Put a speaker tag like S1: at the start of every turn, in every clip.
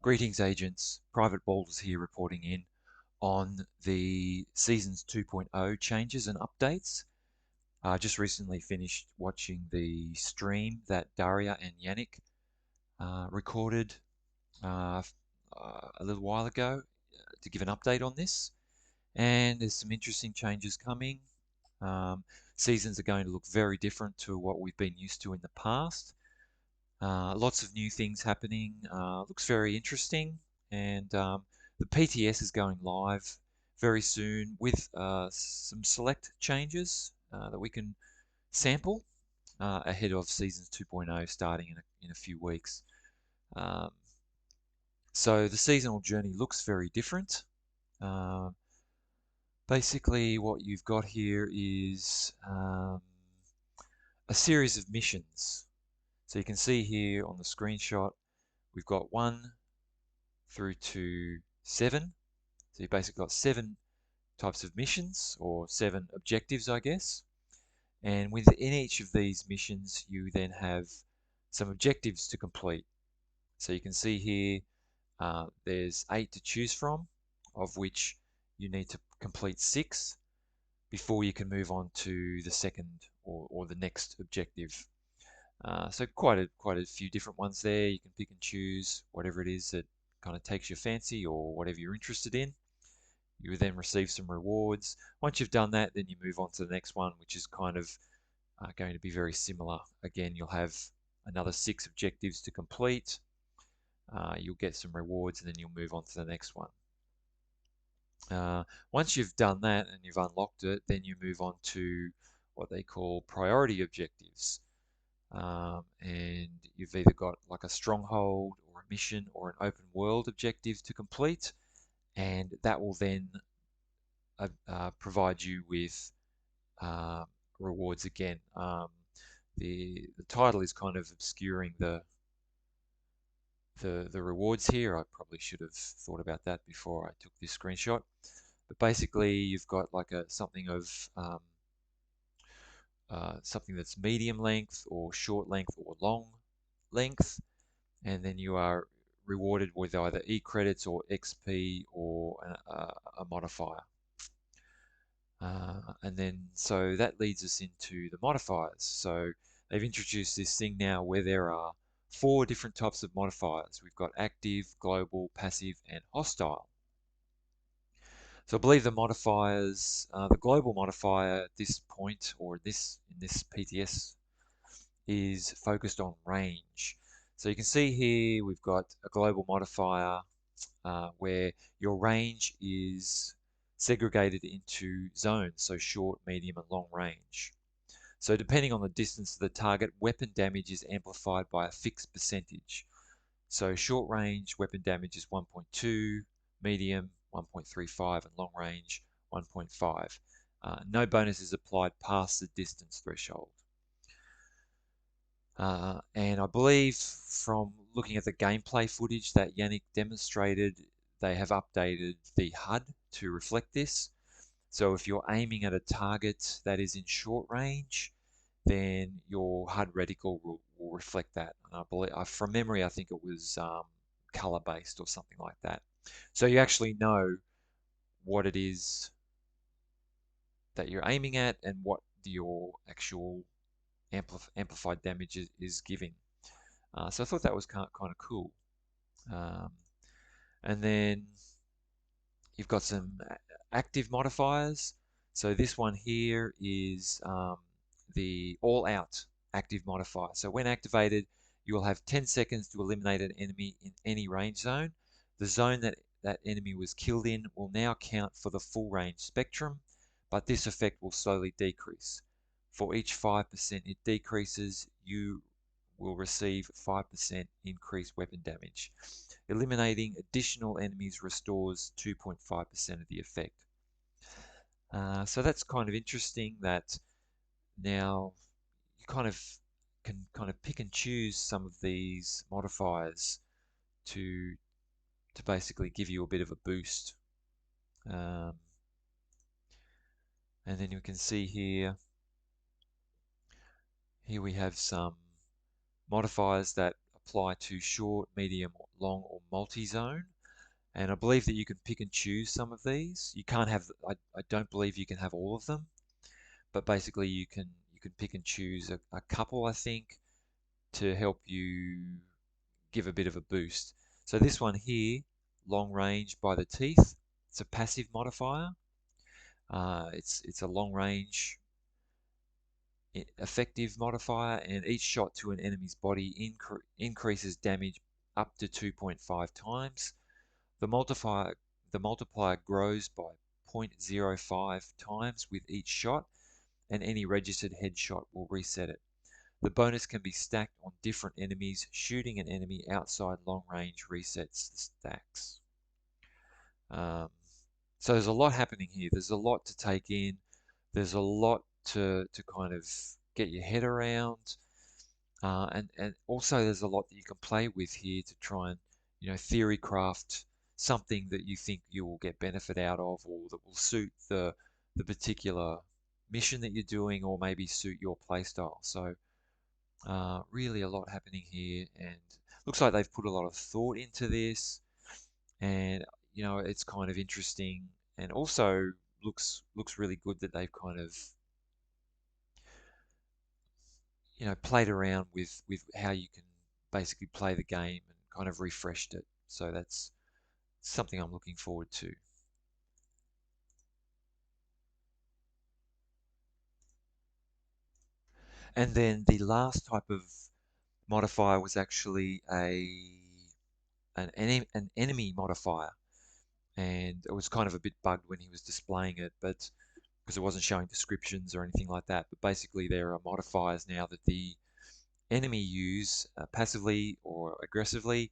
S1: Greetings agents, Private Balders here reporting in on the Seasons 2.0 changes and updates. I just recently finished watching the stream that Daria and Yannick recorded a little while ago to give an update on this. And there's some interesting changes coming. Seasons are going to look very different to what we've been used to in the past. Lots of new things happening. Looks very interesting. And the PTS is going live very soon with some select changes that we can sample ahead of Seasons 2.0 starting in a few weeks. So the seasonal journey looks very different. Basically, what you've got here is a series of missions. So you can see here on the screenshot, we've got 1 through to 7. So you've basically got 7 types of missions, or 7 objectives, I guess. And within each of these missions, you then have some objectives to complete. So you can see here, there's 8 to choose from, of which you need to complete 6 before you can move on to the second or the next objective. So quite a few different ones there. You can pick and choose whatever it is that kind of takes your fancy or whatever you're interested in. You then receive some rewards. Once you've done that, then you move on to the next one, which is kind of going to be very similar. Again, you'll have another 6 objectives to complete. You'll get some rewards, and then you'll move on to the next one. Once you've done that and you've unlocked it, then you move on to what they call priority objectives. And you've either got like a stronghold or a mission or an open world objective to complete, and that will then provide you with rewards again. The title is kind of obscuring the rewards here. I probably should have thought about that before I took this screenshot. But basically, you've got like something that's medium length or short length or long length, and then you are rewarded with either E-credits or XP or a modifier. And then so that leads us into the modifiers. So they've introduced this thing now where there are 4 different types of modifiers. We've got active, global, passive, and hostile. So I believe the modifiers, the global modifier at this point, or in this PTS, is focused on range. So you can see here we've got a global modifier where your range is segregated into zones, so short, medium, and long range. So depending on the distance to the target, weapon damage is amplified by a fixed percentage. So short range weapon damage is 1.2, medium 1.35, and long range 1.5. No bonus is applied past the distance threshold. And I believe from looking at the gameplay footage that Yannick demonstrated, they have updated the HUD to reflect this. So if you're aiming at a target that is in short range, then your HUD reticle will reflect that. And I believe, from memory, I think it was color-based or something like that. So you actually know what it is that you're aiming at and what your actual amplified damage is giving. So I thought that was kind of cool. And then you've got some active modifiers. So this one here is the all-out active modifier. So when activated, you will have 10 seconds to eliminate an enemy in any range zone. The zone that enemy was killed in will now count for the full range spectrum, but this effect will slowly decrease. For each 5% it decreases, you will receive 5% increased weapon damage. Eliminating additional enemies restores 2.5% of the effect. So that's kind of interesting that now you can pick and choose some of these modifiers to basically give you a bit of a boost. And then you can see here we have some modifiers that apply to short, medium, long, or multi-zone, and I believe that you can pick and choose some of these. You can't have, I don't believe you can have all of them, but basically you can pick and choose a couple, I think, to help you give a bit of a boost. So this one here, long range by the teeth, it's a passive modifier. It's a long range effective modifier, and each shot to an enemy's body increases damage up to 2.5 times. The multiplier grows by 0.05 times with each shot, and any registered headshot will reset it. The bonus can be stacked on different enemies. Shooting an enemy outside long range resets the stacks. Um, so there's a lot happening here. There's a lot to take in. There's a lot to kind of get your head around. And also there's a lot that you can play with here to try and, theory craft something that you think you will get benefit out of, or that will suit the particular mission that you're doing, or maybe suit your playstyle. So really a lot happening here, and looks like they've put a lot of thought into this, and it's kind of interesting, and also looks really good that they've kind of played around with how you can basically play the game and kind of refreshed it. So that's something I'm looking forward to. And then the last type of modifier was actually an enemy modifier, and it was kind of a bit bugged when he was displaying it, but because it wasn't showing descriptions or anything like that. But basically, there are modifiers now that the enemy use passively or aggressively,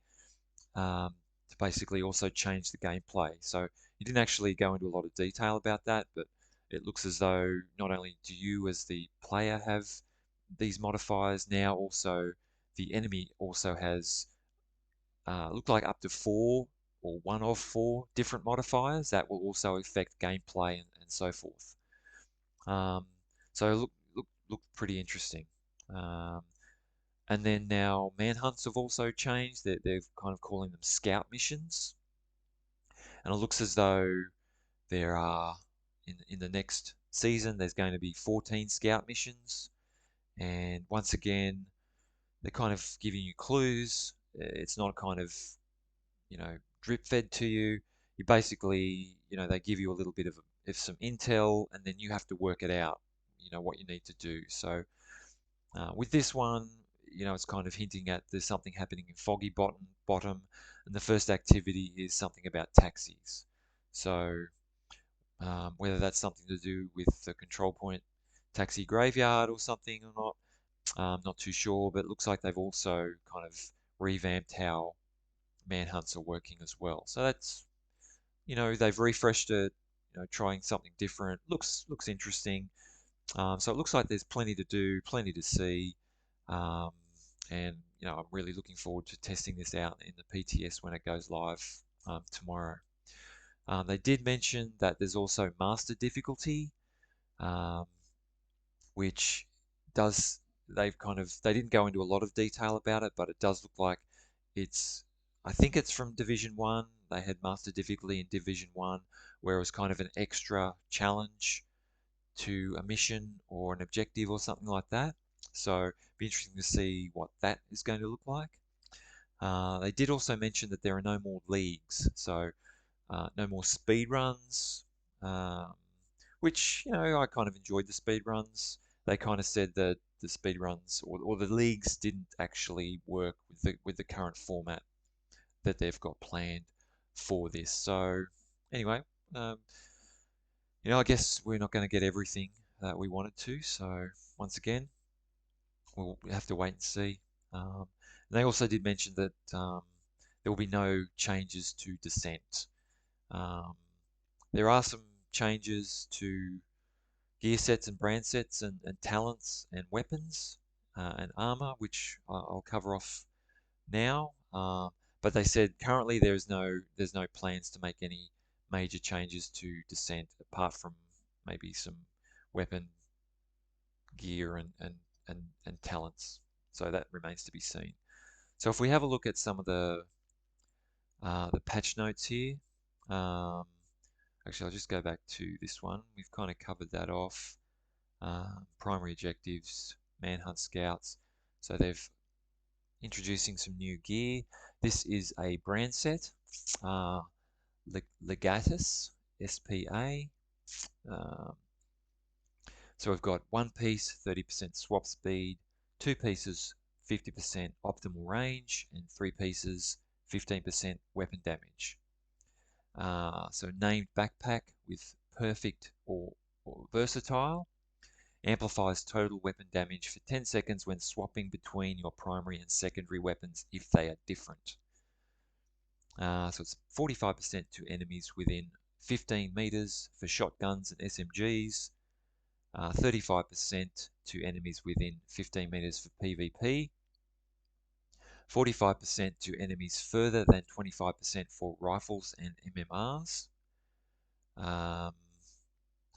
S1: to basically also change the gameplay. So he didn't actually go into a lot of detail about that, but it looks as though not only do you as the player have these modifiers, now also the enemy also has look like up to 4 or one of 4 different modifiers that will also affect gameplay and so forth. Um, so look pretty interesting. Um, and then now manhunts have also changed. They're kind of calling them scout missions, and it looks as though there are in the next season there's going to be 14 scout missions, and once again they're kind of giving you clues. It's not kind of drip fed to you. You basically, they give you a little bit of some intel, and then you have to work it out, what you need to do. So with this one, it's kind of hinting at there's something happening in Foggy Bottom, and the first activity is something about taxis. So whether that's something to do with the control point taxi graveyard or something or not, I'm not too sure, but it looks like they've also kind of revamped how manhunts are working as well. So that's, they've refreshed it, trying something different. Looks interesting. So it looks like there's plenty to do, plenty to see, um, and I'm really looking forward to testing this out in the PTS when it goes live tomorrow. They did mention that there's also master difficulty, um, which does they didn't go into a lot of detail about it, but it does look like it's I think it's from Division 1. They had master difficulty in Division 1, where it was kind of an extra challenge to a mission or an objective or something like that. So it'd be interesting to see what that is going to look like. They did also mention that there are no more leagues, so no more speed runs, um, which I kind of enjoyed the speed runs. They kind of said that the speed runs or the leagues didn't actually work with the current format that they've got planned for this. So anyway, um, I guess we're not going to get everything that we wanted to. So once again, we'll have to wait and see. And they also did mention that there will be no changes to Descent. Um, there are some changes to gear sets and brand sets and talents and weapons and armor, which I'll cover off now. But they said currently there's no plans to make any major changes to Descent apart from maybe some weapon gear and talents. So that remains to be seen. So if we have a look at some of the the patch notes here. Actually, I'll just go back to this one. We've kind of covered that off. Primary objectives, manhunt scouts. So they've introducing some new gear. This is a brand set, Legatus SPA. So we've got one piece, 30% swap speed, two pieces, 50% optimal range, and three pieces, 15% weapon damage. So named backpack with perfect or versatile. Amplifies total weapon damage for 10 seconds when swapping between your primary and secondary weapons if they are different. So it's 45% to enemies within 15 meters for shotguns and SMGs, 35% to enemies within 15 meters for PvP, 45% to enemies further than 25% for rifles and MMRs.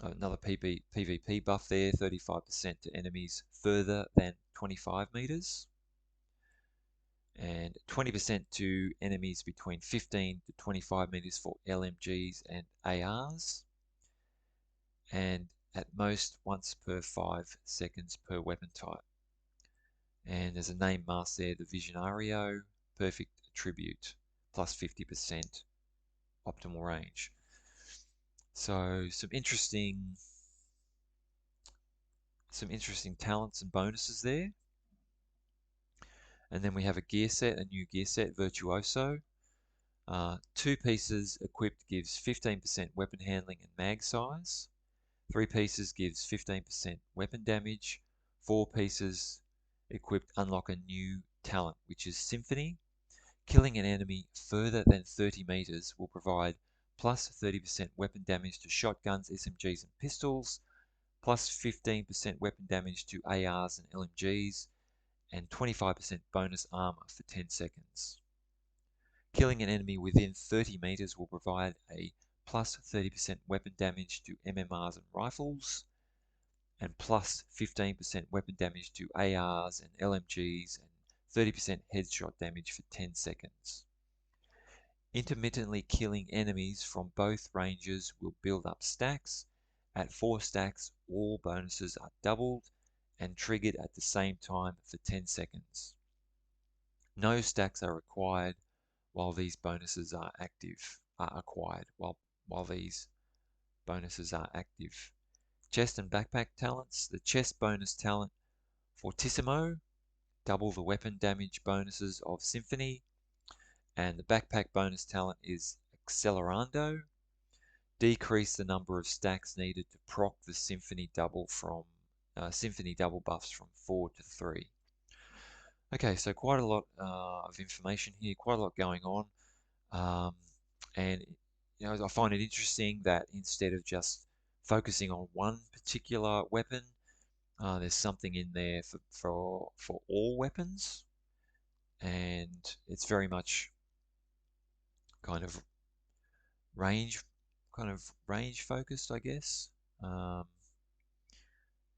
S1: Another PvP buff there, 35% to enemies further than 25 meters, and 20% to enemies between 15 to 25 meters for LMGs and ARs, and at most once per 5 seconds per weapon type. And there's a name mask there, the Visionario, perfect attribute, plus 50% optimal range. So some interesting talents and bonuses there. And then we have a gear set, a new gear set, Virtuoso. Two pieces equipped gives 15% weapon handling and mag size. Three pieces gives 15% weapon damage. Four pieces equipped unlock a new talent, which is Symphony. Killing an enemy further than 30 meters will provide plus 30% weapon damage to shotguns, SMGs, and pistols, plus 15% weapon damage to ARs and LMGs, and 25% bonus armor for 10 seconds. Killing an enemy within 30 meters will provide a plus 30% weapon damage to MMRs and rifles, and plus 15% weapon damage to ARs and LMGs, and 30% headshot damage for 10 seconds. Intermittently killing enemies from both ranges will build up stacks. At 4 stacks, all bonuses are doubled and triggered at the same time for 10 seconds. No stacks are required while these bonuses are acquired while these bonuses are active. Chest and backpack talents. The chest bonus talent, Fortissimo, double the weapon damage bonuses of Symphony, and the backpack bonus talent is Accelerando, decrease the number of stacks needed to proc the Symphony double buffs from 4 to 3. Okay, so quite a lot of information here, quite a lot going on, and I find it interesting that instead of just focusing on one particular weapon, there's something in there for all weapons, and it's very much kind of range focused, I guess.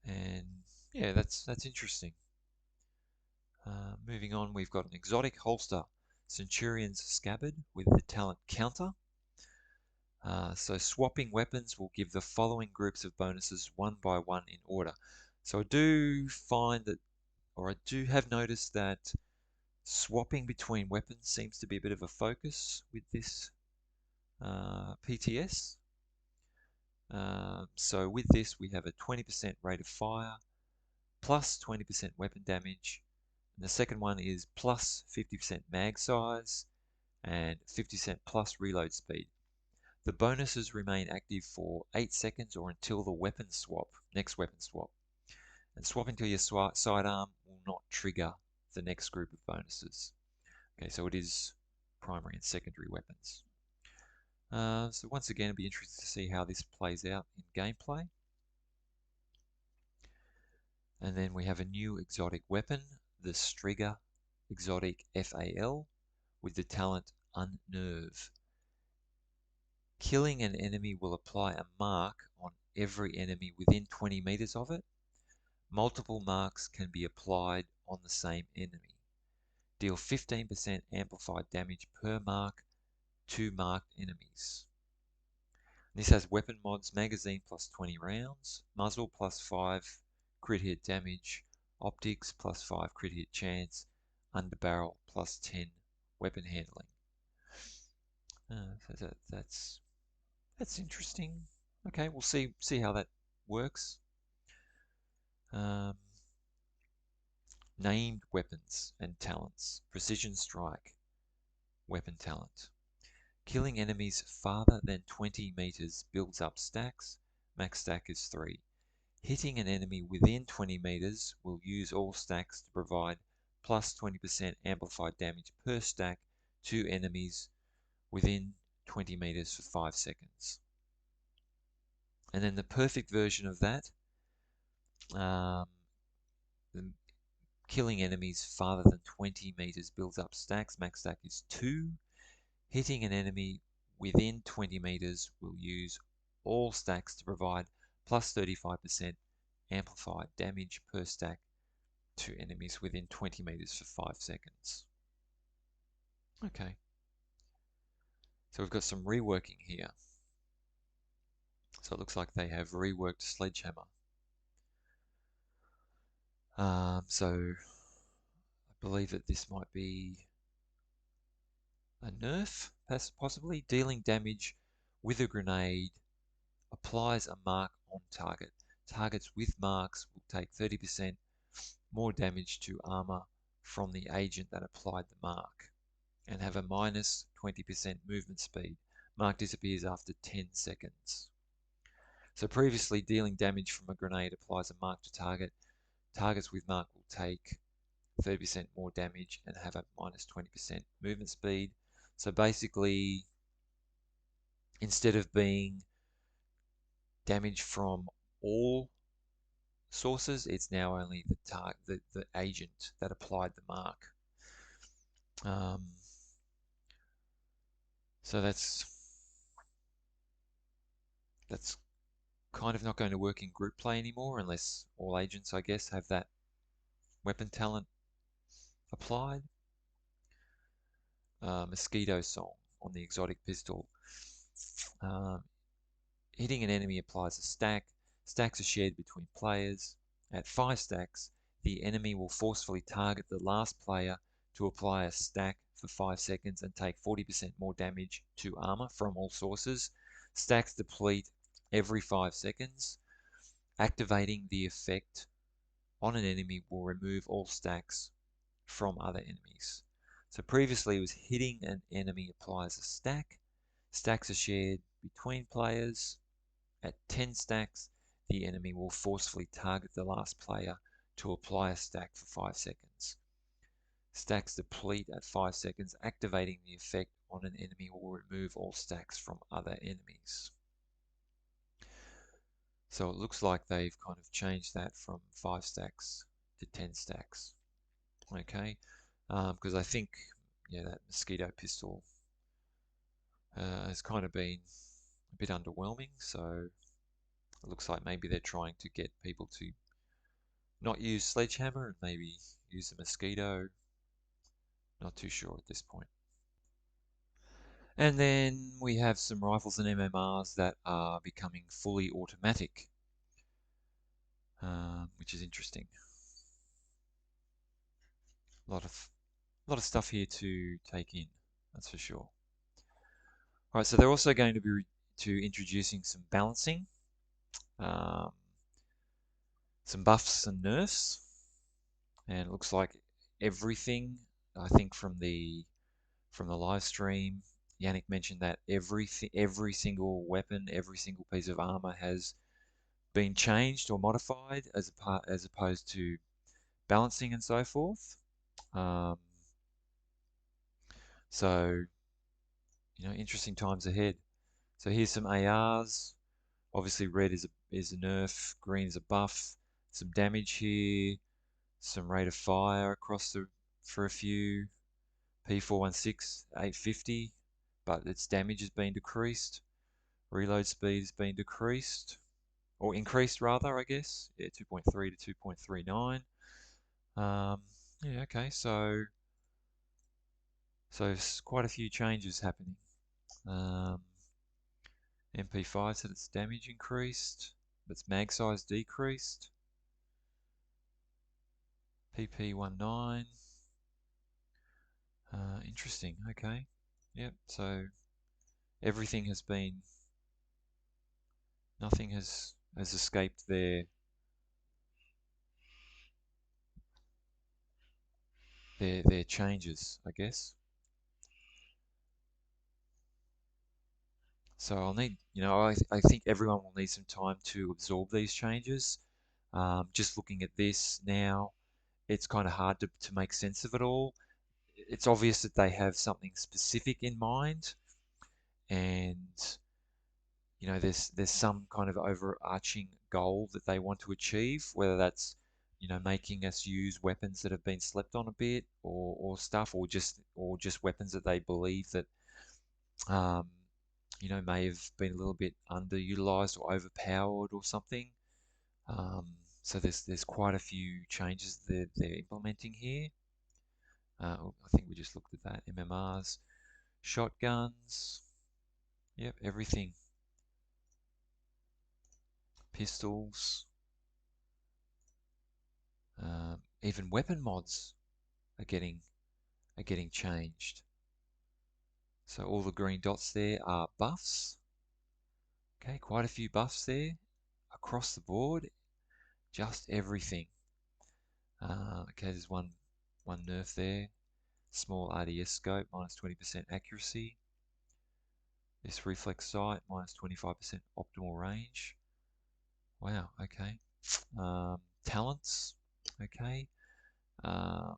S1: And yeah, that's interesting. Moving on, we've got an exotic holster, Centurion's Scabbard with the talent Counter. So swapping weapons will give the following groups of bonuses one by one in order. So I do find that, or I do have noticed that swapping between weapons seems to be a bit of a focus with this PTS. So with this, we have a 20% rate of fire, plus 20% weapon damage. And the second one is plus 50% mag size and 50% plus reload speed. The bonuses remain active for 8 seconds or until the next weapon swap. And swapping to your sidearm will not trigger the next group of bonuses. Okay, so it is primary and secondary weapons. So once again, it'll be interesting to see how this plays out in gameplay. And then we have a new exotic weapon, the Striga exotic FAL, with the talent Unnerve. Killing an enemy will apply a mark on every enemy within 20 meters of it. Multiple marks can be applied on the same enemy. Deal 15% amplified damage per mark 2 marked enemies. This has weapon mods, magazine plus 20 rounds, muzzle plus 5 crit hit damage, optics plus 5 crit hit chance, underbarrel plus 10 weapon handling. That's interesting. Okay, we'll see how that works. Named weapons and talents. Precision strike, weapon talent. Killing enemies farther than 20 meters builds up stacks. Max stack is 3. Hitting an enemy within 20 meters will use all stacks to provide plus 20% amplified damage per stack to enemies within 20 meters for 5 seconds. And then the perfect version of that, killing enemies farther than 20 meters builds up stacks. Max stack is 2. Hitting an enemy within 20 meters will use all stacks to provide plus 35% amplified damage per stack to enemies within 20 meters for 5 seconds. Okay. So we've got some reworking here. So it looks like they have reworked Sledgehammer. So I believe that this might be a nerf, possibly. Dealing damage with a grenade applies a mark on target. Targets with marks will take 30% more damage to armor from the agent that applied the mark and have a minus 20% movement speed. Mark disappears after 10 seconds. So previously, dealing damage from a grenade applies a mark to target. Targets with mark will take 30% more damage and have a minus 20% movement speed. So basically, instead of being damage from all sources, it's now only the agent that applied the mark. So that's kind of not going to work in group play anymore unless all agents, I guess, have that weapon talent applied. Mosquito song on the exotic pistol. Hitting an enemy applies a stack. Stacks are shared between players. At 5 stacks, the enemy will forcefully target the last player to apply a stack for 5 seconds and take 40% more damage to armor from all sources. Stacks deplete every 5 seconds. Activating the effect on an enemy will remove all stacks from other enemies. So previously it was hitting an enemy applies a stack. Stacks are shared between players. At 10 stacks, the enemy will forcefully target the last player to apply a stack for 5 seconds. Stacks deplete at 5 seconds. Activating the effect on an enemy will remove all stacks from other enemies. So it looks like they've kind of changed that from 5 stacks to 10 stacks. Okay, because I think, yeah, that mosquito pistol has kind of been a bit underwhelming, so it looks like maybe they're trying to get people to not use Sledgehammer and maybe use the mosquito. Not too sure at this point. And then we have some rifles and MMRs that are becoming fully automatic, which is interesting. A lot of stuff here to take in, that's for sure. All right, so they're also going to be introducing some balancing, some buffs and nerfs, and it looks like everything. I think from the live stream, Yannick mentioned that every single weapon, every single piece of armor has been changed or modified as opposed to balancing and so forth. So, interesting times ahead. So here's some ARs. Obviously, red is a nerf, green is a buff. Some damage here, some rate of fire across for a few. P416 850, but its damage has been decreased. Reload speed has been decreased, or increased rather, I guess. Yeah, 2.3 to 2.39. Yeah, okay, so quite a few changes happening. Um, MP5 said its damage increased, but its mag size decreased. PP19. Interesting. Okay. Yep. So everything has been, nothing has escaped their changes, I guess. So I'll need, I think everyone will need some time to absorb these changes. Just looking at this now, it's kind of hard to make sense of it all. It's obvious that they have something specific in mind, and there's some kind of overarching goal that they want to achieve, whether that's making us use weapons that have been slept on a bit, or stuff, or just weapons that they believe that um, may have been a little bit underutilized or overpowered or something. Um, so there's quite a few changes that they're implementing here. I think we just looked at that. MMRs, shotguns, yep, everything. Pistols, even weapon mods are getting changed. So all the green dots there are buffs. Okay, quite a few buffs there across the board, just everything. Okay, there's one nerf there. Small RDS scope, minus 20% accuracy. This reflex sight, minus 25% optimal range. Wow, okay. Talents, okay. Um,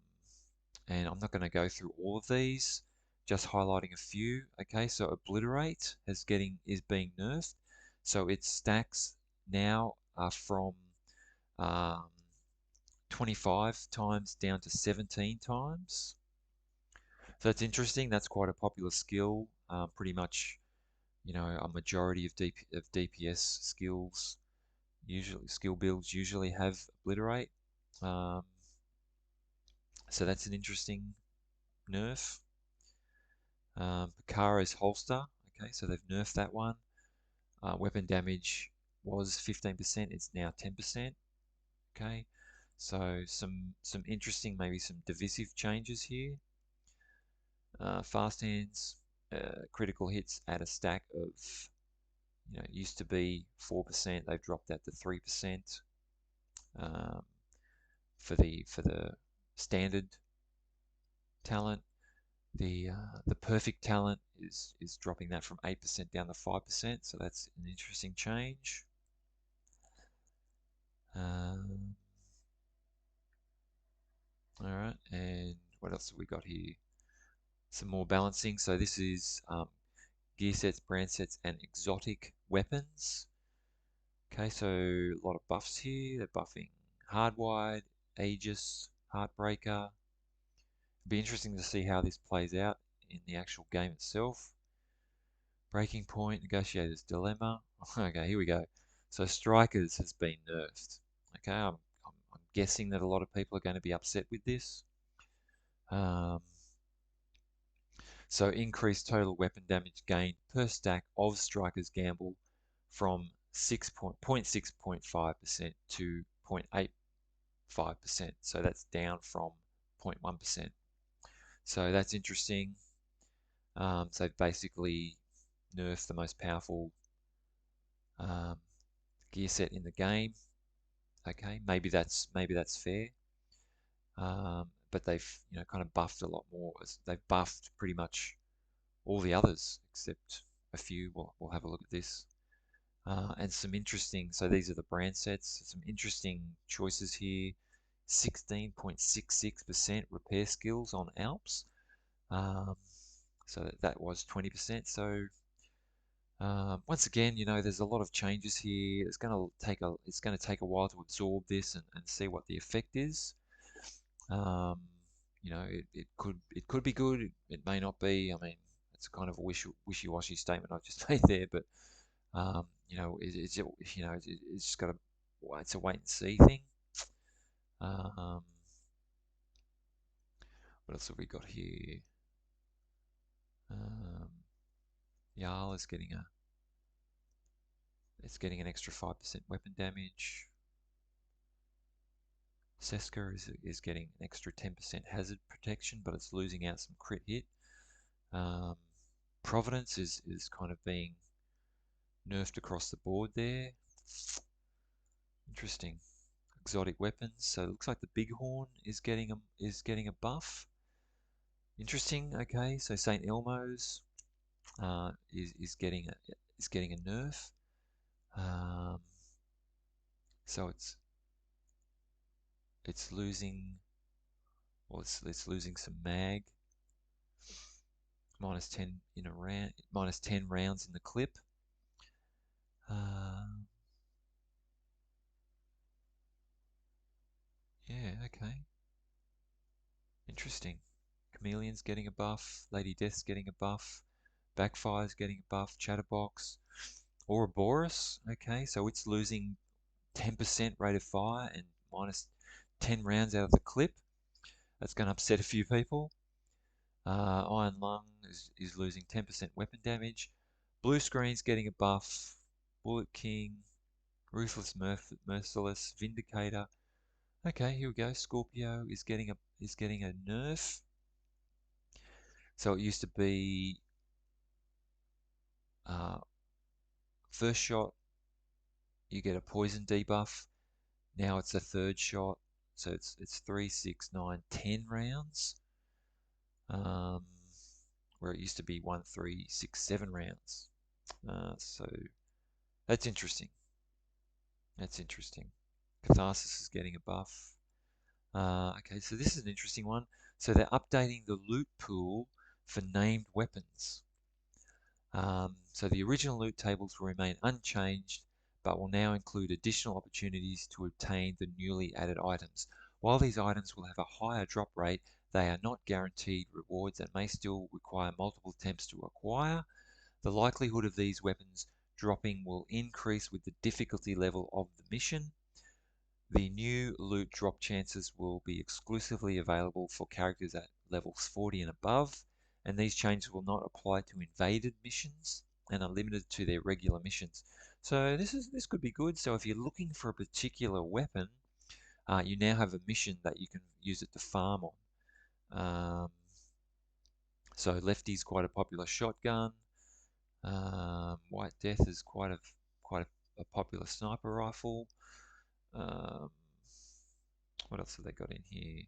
S1: and I'm not going to go through all of these, just highlighting a few. Okay, so obliterate is being nerfed, so its stacks now are from um, 25 times down to 17 times. So it's interesting. That's quite a popular skill. Pretty much, a majority of DPS skills, usually skill builds, usually have obliterate. Um, so that's an interesting nerf. Picara's holster. Okay, so they've nerfed that one. Weapon damage was 15%. It's now 10%. Okay, so some interesting, maybe some divisive changes here. Fast hands, critical hits at a stack of, it used to be 4%. They've dropped that to 3%. Um, for the standard talent. The perfect talent is dropping that from 8% down to 5%, so that's an interesting change. Um, all right, and what else have we got here? Some more balancing. So this is gear sets, brand sets, and exotic weapons. Okay, so a lot of buffs here. They're buffing Hardwired, Aegis, Heartbreaker. It'll be interesting to see how this plays out in the actual game itself. Breaking Point, Negotiator's Dilemma. Okay, here we go. So Strikers has been nerfed. Okay, I'm guessing that a lot of people are going to be upset with this. Um, so increased total weapon damage gained per stack of Striker's Gamble from 0.6.5% to 0.85%. So that's down from 0.1%. So that's interesting. So basically nerfed the most powerful um, gear set in the game. Okay, maybe that's fair. But they've kind of buffed a lot more. They've buffed pretty much all the others except a few. We'll have a look at this. And some interesting. So these are the brand sets. Some interesting choices here. 16.66% repair skills on Alps. So that was 20%. So once again, there's a lot of changes here. It's going to take a while to absorb this and see what the effect is. It could be good. It may not be. I mean, it's kind of a wishy-washy statement I've just made there, but it's just got it's a wait and see thing. Um, what else have we got here? Um, Jarl is getting an extra 5% weapon damage. Seska is getting an extra 10% hazard protection, but it's losing out some crit hit. Providence is kind of being nerfed across the board there. Interesting. Exotic weapons. So it looks like the Bighorn is getting a buff. Interesting. Okay, so Saint Elmo's is getting a nerf. So it's losing, well, it's losing some mag. Minus 10 in a round, minus 10 rounds in the clip. Yeah, okay. Interesting. Chameleon's getting a buff. Lady Death's getting a buff. Backfire's getting a buff. Chatterbox. Ouroboros. Okay, so it's losing 10% rate of fire and minus 10 rounds out of the clip. That's going to upset a few people. Iron Lung is losing 10% weapon damage. Blue Screen's getting a buff. Bullet King. Ruthless Merciless. Vindicator. Okay, here we go. Scorpio is getting a nerf. So it used to be first shot you get a poison debuff. Now it's a third shot, so it's 3, 6, 9, 10 rounds. Where it used to be 1, 3, 6, 7 rounds. So that's interesting. That's interesting. Catharsis is getting a buff. Okay, so this is an interesting one. So they're updating the loot pool for named weapons. So the original loot tables will remain unchanged, but will now include additional opportunities to obtain the newly added items. While these items will have a higher drop rate, they are not guaranteed rewards and may still require multiple attempts to acquire. The likelihood of these weapons dropping will increase with the difficulty level of the mission. The new loot drop chances will be exclusively available for characters at levels 40 and above, and these changes will not apply to invaded missions and are limited to their regular missions. So this could be good. So if you're looking for a particular weapon, you now have a mission that you can use it to farm on. So Lefty's quite a popular shotgun. White Death is quite a popular sniper rifle. What else have they got in here?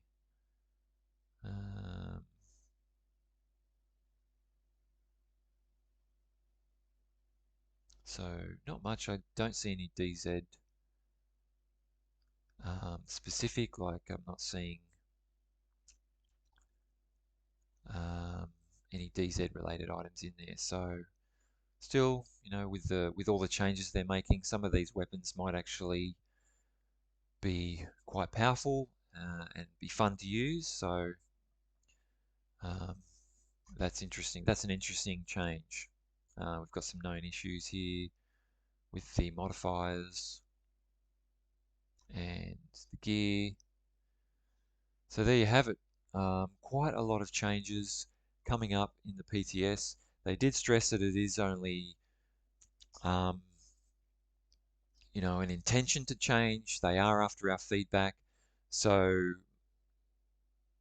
S1: So not much. I don't see any DZ specific. Like I'm not seeing any DZ related items in there. So still, with all the changes they're making, some of these weapons might actually be quite powerful and be fun to use. So um, that's interesting. That's an interesting change. We've got some known issues here with the modifiers and the gear. So there you have it. Quite a lot of changes coming up in the PTS. They did stress that it is only, um, an intention to change. They are after our feedback. So,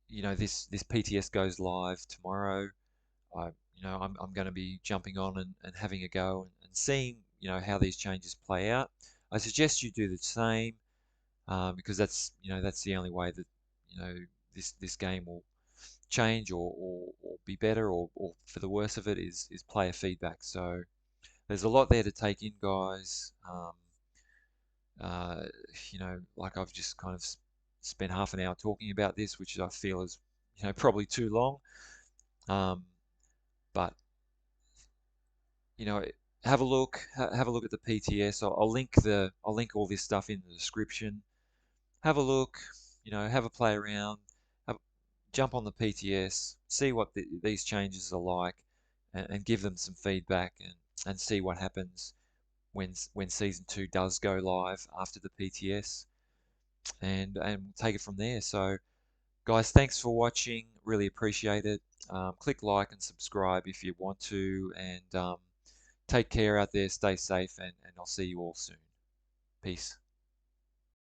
S1: this PTS goes live tomorrow. I'm going to be jumping on and having a go and seeing, how these changes play out. I suggest you do the same because that's the only way that, this game will change or be better or for the worse of it is player feedback. So there's a lot there to take in, guys. Uh, like I've just kind of spent half an hour talking about this, which I feel is probably too long. But you know, have a look. Have a look at the PTS. I'll link all this stuff in the description. Have a look. Have a play around. Have, jump on the PTS. See what these changes are like, and give them some feedback and see what happens when season 2 does go live after the PTS, and we'll take it from there. So, guys, thanks for watching. Really appreciate it. Click like and subscribe if you want to, and Take care out there, stay safe, and I'll see you all soon. Peace.